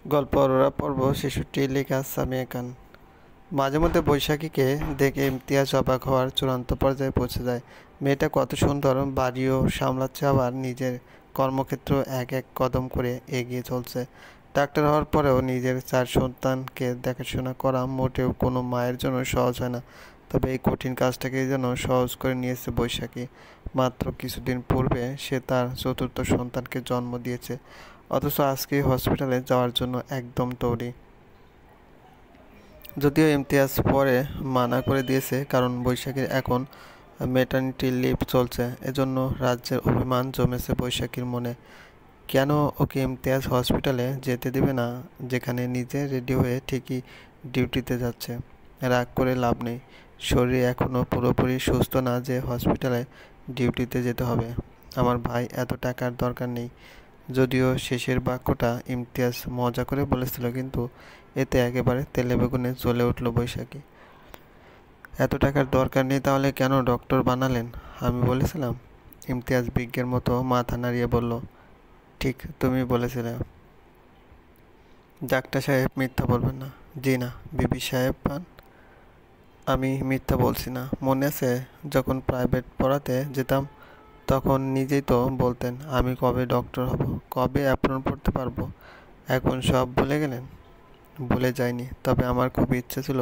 গল্প অরোরা পর্ব ৬৬ লেখা সামিয়া খান। মাঝে মধ্যে বৈশাখীকে দেখে ইমতিয়াজ অবাক হওয়ার চূড়ান্ত পর্যায়ে পৌঁছে যায়। মেয়েটা কত সুন্দর, বাড়িও সামলাচ্ছে, আবার নিজের কর্মক্ষেত্র এক এক কদম করে এগিয়ে চলছে। ডাক্তার হওয়ার পরেও নিজের 4 সন্তানকে দেখাশোনা করা মোটেও কোনো মায়ের জন্য সহজ হয় না। তবে এই কঠিন কাজটাকে যেন সহজ করে নিয়েছে বৈশাখী। মাত্র কিছুদিন পূর্বে সে তার চতুর্থ সন্তানকে জন্ম দিয়েছে, অথচ আজকে হসপিটালে যাওয়ার জন্য একদম তৈরি। যদিও ইমতিয়াজ পরে মানা করে দিয়েছে, কারণ বৈশাখীর এখন ম্যাটারনিটি লিভ চলছে। এজন্য রাজ্যের অভিমান জমেছে বৈশাখীর মনে। কেন ওকে ইমতিয়াজ হসপিটালে যেতে দেবে না, যেখানে নিজে রেডি হয়ে ঠিকই ডিউটিতে যাচ্ছে? রাগ করে লাভ নেই, শরীর এখনও পুরোপুরি সুস্থ না যে হসপিটালে ডিউটিতে যেতে হবে। আমার ভাই, এত টাকার দরকার নেই। যদিও শেষের বাক্যটা ইমতিয়াজ মজা করে বলেছিল, কিন্তু এতে একেবারে তেলে বেগুনে জ্বলে উঠল বৈশাখী। এত টাকার দরকার নেই তাহলে কেন ডক্টর বানালেন? আমি বলেছিলাম। ইমতিয়াজ বিজ্ঞের মতো মাথা নাড়িয়ে বলল, ঠিক তুমি বলেছিলে। ডাক্তার সাহেব মিথ্যা বলবেন না। জি না, বিবি সাহেব পান। আমি মিথ্যা বলছি না। মনে আছে যখন প্রাইভেট পড়াতে যেতাম, তখন নিজেই তো বলতেন আমি কবে ডক্টর হব, কবে অ্যাপ্রন পড়তে পারবো। এখন সব ভুলে গেলেন? ভুলে যায়নি, তবে আমার খুব ইচ্ছে ছিল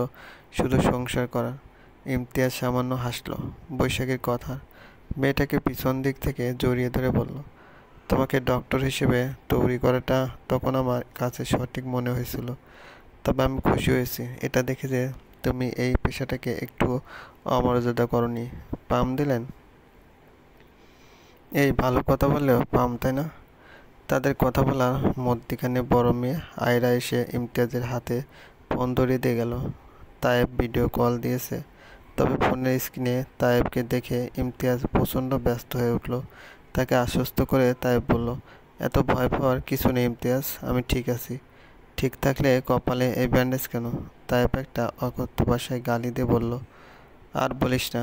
শুধু সংসার করার। ইমতিয়াজ সামান্য হাসল বৈশাখীর কথা। মেয়েটাকে পিছন দিক থেকে জড়িয়ে ধরে বলল, তোমাকে ডক্টর হিসেবে তৈরি করাটা তখন আমার কাছে সঠিক মনে হয়েছিল। তবে আমি খুশি হয়েছি এটা দেখে যে তুমি এই পেশাটাকে একটু অমর্যাদা করনি। পাম দিলেন? এই ভালো কথা বললেও পাম, তাই না? তাদের কথা বলার মধ্যিখানে বড় মেয়ে আয়রা এসে ইমতিয়াজের হাতে ফোন ধরিয়ে দিয়ে গেল। তায়েব ভিডিও কল দিয়েছে। তবে ফোনের স্ক্রিনে তায়েবকে দেখে ইমতিয়াজ প্রচণ্ড ব্যস্ত হয়ে উঠল। তাকে আশ্বস্ত করে তায়েব বলল, এত ভয় পাওয়ার কিছু নেই ইমতিয়াজ, আমি ঠিক আছি। ঠিক থাকলে কপালে এই ব্যান্ডেজ কেন? তায়েব একটা অকথ্য ভাষায় গালি দিয়ে বলল, আর বলিস না,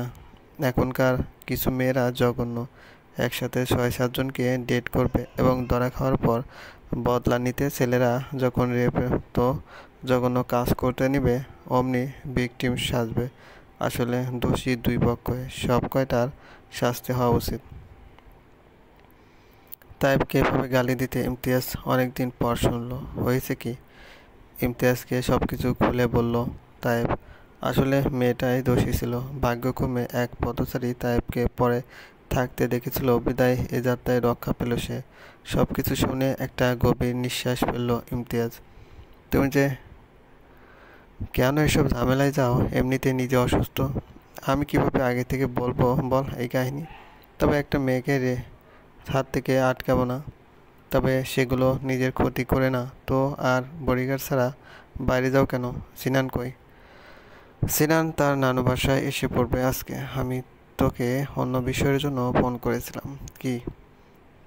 এখনকার কিছু মেয়েরা জঘন্য। একসাথে 6-7 জনকে ডেট করবে এবং ধরা খাওয়ার পর বদলা নিতে ছেলেরা যখন তো জঘন্য কাজ করতে নিবে, অমনি ভিকটিম সাজবে। আসলে দোষী দুই পক্ষই, সব কয়টার শাস্তি হওয়া উচিত। তাইবকে এভাবে গালি দিতে ইমতিয়াজ অনেকদিন পর শুনল। হয়েছে কি? ইমতিয়াজকে সব কিছু খুলে বলল তায়েব। আসলে মেয়েটাই দোষী ছিল। ভাগ্যক্রমে এক পথচারী তায়েবকে পরে থাকতে দেখেছিল, বিদায় এ যাত্রায় রক্ষা পেল সে। সব কিছু শুনে একটা গভীর নিঃশ্বাস ফেলল ইমতিয়াজ। তুমি যে কেন এসব ঝামেলায় যাও? এমনিতে নিজে অসুস্থ। আমি কিভাবে আগে থেকে বলবো বল এই কাহিনী? তবে একটা মেয়েকে হাত থেকে আটকাবো না? তবে সেগুলো নিজের ক্ষতি করে না তো? আর বডিগার্ড ছাড়া বাইরে যাও কেন? সিনান কই? সিনান তার নানু বাসায় এসে পড়বে আজকে। আমি তোকে অন্য বিষয়ের জন্য ফোন করেছিলাম। কি?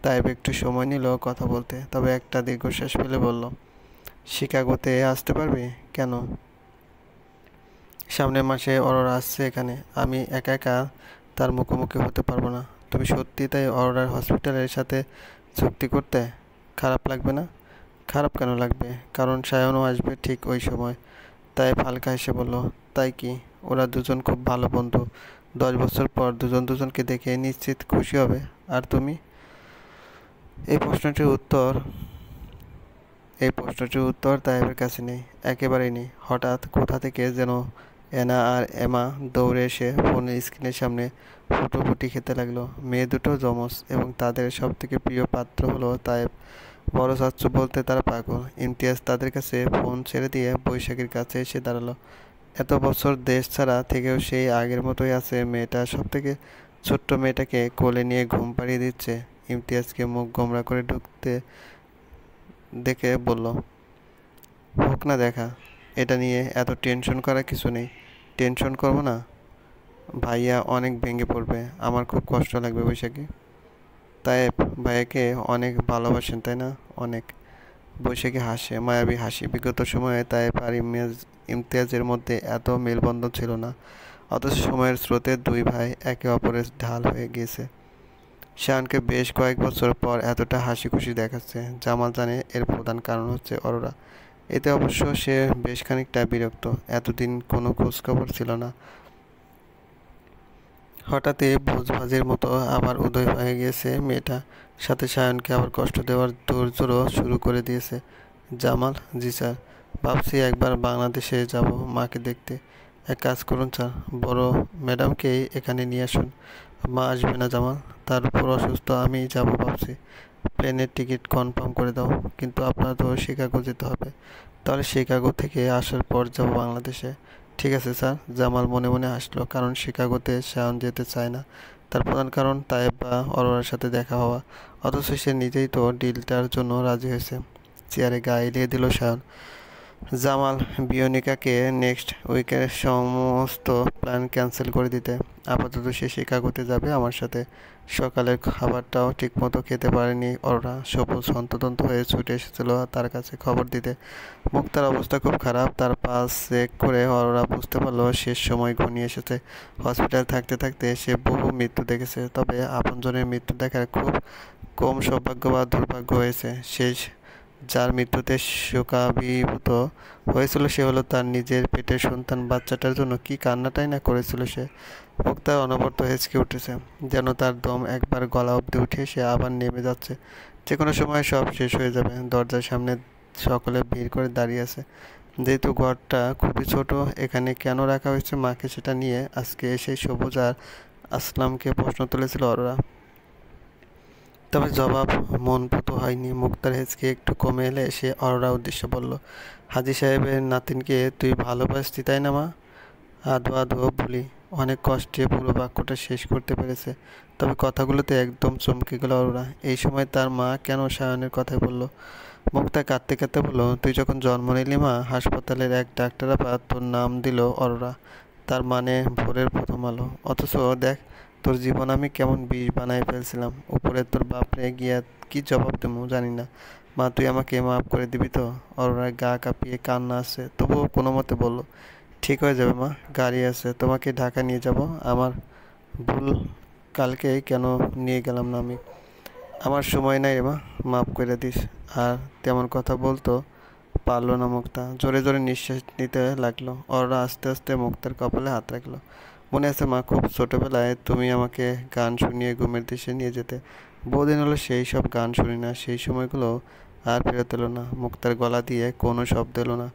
তাইব একটু সময় নিল কথা বলতে, তবে একটা দীর্ঘশ্বাস ফেলে বলল, শিকাগোতে আসতে পারবি? কেন? সামনের মাসে অরোরা আসছে এখানে। আমি একা একা তার মুখোমুখি হতে পারবো না। তুমি সত্যি তাই অরোরার হসপিটালের সাথে চুক্তি করতে? খারাপ লাগবে না? খারাপ কেন লাগবে? কারণ সায়নও আসবে ঠিক ওই সময়। তাই হালকা হেসে বলল, তাই কি? ওরা দুজন খুব ভালো বন্ধু। 10 বছর পর দুজন দুজনকে দেখে নিশ্চিত খুশি হবে। আর তুমি? এই প্রশ্নটির উত্তর এই প্রশ্নটির উত্তর তাইবের কাছে নেই, একেবারেই নেই। হঠাৎ কোথা থেকে যেন এনা আর এমা দৌড়ে এসে ফোনের স্ক্রিনের সামনে ফুটোফুটি খেতে লাগলো। মেয়ে দুটো যমজ এবং তাদের সবথেকে প্রিয় পাত্র হলো তায়েব। বড় চাচ্চু বলতে তারা পাগল। ইমতিয়াজ তাদের কাছে ফোন ছেড়ে দিয়ে বৈশাখীর কাছে এসে দাঁড়ালো। এত বছর দেশ ছাড়া থেকেও সেই আগের মতোই আছে মেয়েটা। সবথেকে ছোট্ট মেয়েটাকে কোলে নিয়ে ঘুম পাড়িয়ে দিচ্ছে। ইমতিয়াজকে মুখ গোমড়া করে ঢুকতে দেখে বলল, হোক না দেখা। এটা নিয়ে এত টেনশন করার কিছু নেই। টেনশন করবো না? ভাইয়া অনেক ভেঙে পড়বে, আমার খুব কষ্ট লাগবে বৈশাখী। তাই ভাইয়াকে অনেক ভালোবাসেন তাই না? অনেক। বৈশাখী হাসে, মায়াবী হাসি। বিগত সময়ে তায়েব আর ইমতিয়াজের মধ্যে এত মেলবন্ধন ছিল না, অথচ সময়ের স্রোতে দুই ভাই একে অপরের ঢাল হয়ে গিয়েছে। শায়ানকে বেশ কয়েক বছর পর এতটা হাসি খুশি দেখাচ্ছে। জামাল জানে এর প্রধান কারণ হচ্ছে অরোরা। এতে অবশ্য সে বেশ খানিকটা বিরক্ত। এতদিন কোনো খোঁজখবর ছিল না, হঠাৎই ভোজবাজির মতো আবার উদয় হয়ে গিয়েছে মেয়েটা। সাথে সায়নকে আবার কষ্ট দেওয়ার তোড়জোড়ও শুরু করে দিয়েছে। জামাল: জি স্যার। ভাবছি একবার বাংলাদেশে যাব মাকে দেখতে। এক কাজ করুন স্যার, বড় ম্যাডামকেই এখানে নিয়ে আসুন। মা আসবে না জামাল, তার উপর অসুস্থ, আমি যাব ভাবছি। প্লেনের টিকিট কনফার্ম করে দাও। কিন্তু আপনার তো শিকাগো যেতে হবে। তাহলে শিকাগো থেকে আসার পর যাব বাংলাদেশে। ঠিক আছে স্যার। জামাল মনে মনে হাসলো, কারণ শিকাগোতে শায়ন যেতে চায় না। তার প্রধান কারণ তায়েব বা অরোরার সাথে দেখা হওয়া। অথচ সে নিজেই তো ডিলটার জন্য রাজি হয়েছে। চেয়ারে গা এলিয়ে দিল শায়ন। জামাল বিয়নিকাকে নেক্সট উইকের সমস্ত প্ল্যান ক্যান্সেল করে দিতে। আপাতত সে শিকাগোতে যাবে আমার সাথে। সকালের খাবারটাও ঠিকমতো খেতে পারেনি অরোরা। সবুজ হন্তদন্ত হয়ে ছুটে এসেছিল তার কাছে খবর দিতে। মুক্তার অবস্থা খুব খারাপ। তার পাস চেক করে অরোরা বুঝতে পারলো শেষ সময় ঘনিয়ে এসেছে। হসপিটাল থাকতে থাকতে সে বহু মৃত্যু দেখেছে, তবে আপনজনের মৃত্যু দেখার খুব কম সৌভাগ্য বা দুর্ভাগ্য হয়েছে। শেষ যার মৃত্যুতে শোকাভিভূত হয়েছিল সে হলো তার নিজের পেটের সন্তান। বাচ্চাটার জন্য কি কান্নাটাই না করেছিল সে। মুক্তা অনবরত হেঁচকে উঠেছে, যেন তার দম একবার গলা অবধি উঠে সে আবার নেমে যাচ্ছে। যে কোনো সময় সব শেষ হয়ে যাবে। দরজার সামনে সকলে ভিড় করে দাঁড়িয়ে আছে। যেহেতু ঘরটা খুবই ছোট, এখানে কেন রাখা হয়েছে মাকে সেটা নিয়ে আজকে এসে সবুজ আর আসলামকে প্রশ্ন তুলেছিল অরোরা। তবে জবাব মনপুত হয়নি। মুক্তার হেঁচকে একটু কমে এলে সে অরোরা উদ্দেশ্যে বলল, হাজী সাহেবের নাতিনকে তুই ভালোবাসতি তাই না মা? আধো আধো বলি। অনেক কষ্টে পুরো বাক্যটা শেষ করতে পেরেছে, তবে কথাগুলোতে একদম চমকে গেল অরোরা। এই সময় তার মা কেন সায়নের কথাই বলল। মুক্তা কাঁদতে কাঁদতে বলল, তুই যখন জন্ম নিলি মা, হাসপাতালের এক ডাক্তার আপা তোর নাম দিল অরোরা। তার মানে ভোরের প্রথম আলো। অথচ দেখ তোর জীবন আমি কেমন বিষ বানায় ফেলছিলাম। উপরে তোর বাপরে গিয়া কি জবাব দেবো জানি না। মা তুই আমাকে মাফ করে দিবি তো? অরোরার গা কাঁপিয়ে কান্না আসছে, তবুও কোনো মতে বলল, ঠিক হয়ে যাবে মা, গাড়ি আছে, তোমাকে ঢাকা নিয়ে যাব। আমার ভুল, কালকে কেন নিয়ে গেলাম না আমি। আমার সময় নাই রে মা, মাফ করে দিস। আর তেমন কথা বলতো পারলো না মুক্তা। জোরে জোরে নিঃশ্বাস নিতে লাগলো। অরোরা আস্তে আস্তে মুক্তার কপালে হাত রাখলো। মনে আছে মা, খুব ছোটবেলায় তুমি আমাকে গান শুনিয়ে ঘুমের দেশে নিয়ে যেতে। বহুদিন হলো সেই সব গান শুনি না। সেই সময়গুলো আর ফেরত এলো না। মুক্তার গলা দিয়ে কোনো শব্দ এলো না।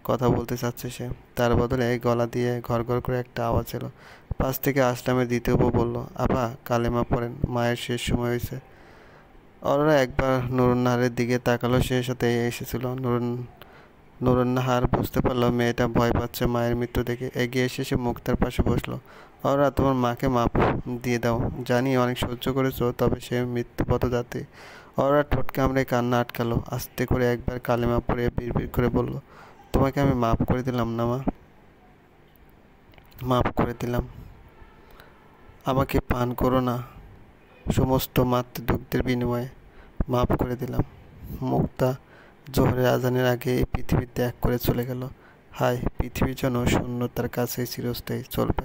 কথা বলতে চাচ্ছে সে, তার বদলে গলা দিয়ে ঘর ঘর করে একটা আওয়াজ এলো। পাশ থেকে আসলামের দ্বিতীয় বউ বলল, আপা কালেমা পড়েন, মায়ের শেষ সময় হয়েছে। অরোরা একবার নুরুন্নাহারের দিকে তাকালো। সে সাথে এসেছিল নুরুন্নাহার বুঝতে পারলো মেয়েটা ভয় পাচ্ছে মায়ের মৃত্যু দেখে। এগিয়ে এসে সে মুক্তার পাশে বসলো। অরোরা তোমার মাকে মাপ দিয়ে দাও। জানি অনেক সহ্য করেছো, তবে সে মৃত্যু পথযাত্রী। অরোরা ঠোঁট কামড়ে কান্না আটকালো। আস্তে করে একবার কালেমা পড়ে বিড়বিড় করে বলল, তোমাকে আমি মাফ করে দিলাম না মা, মাফ করে দিলাম। আমাকে পান করো না, সমস্ত মাতৃদুগ্ধের বিনিময়ে মাফ করে দিলাম। মুক্তা জোহরের আজানের আগে এই পৃথিবী ত্যাগ করে চলে গেল। হায়, পৃথিবী যেন শূন্যতার কাছেই চিরস্থায়ী চলবে।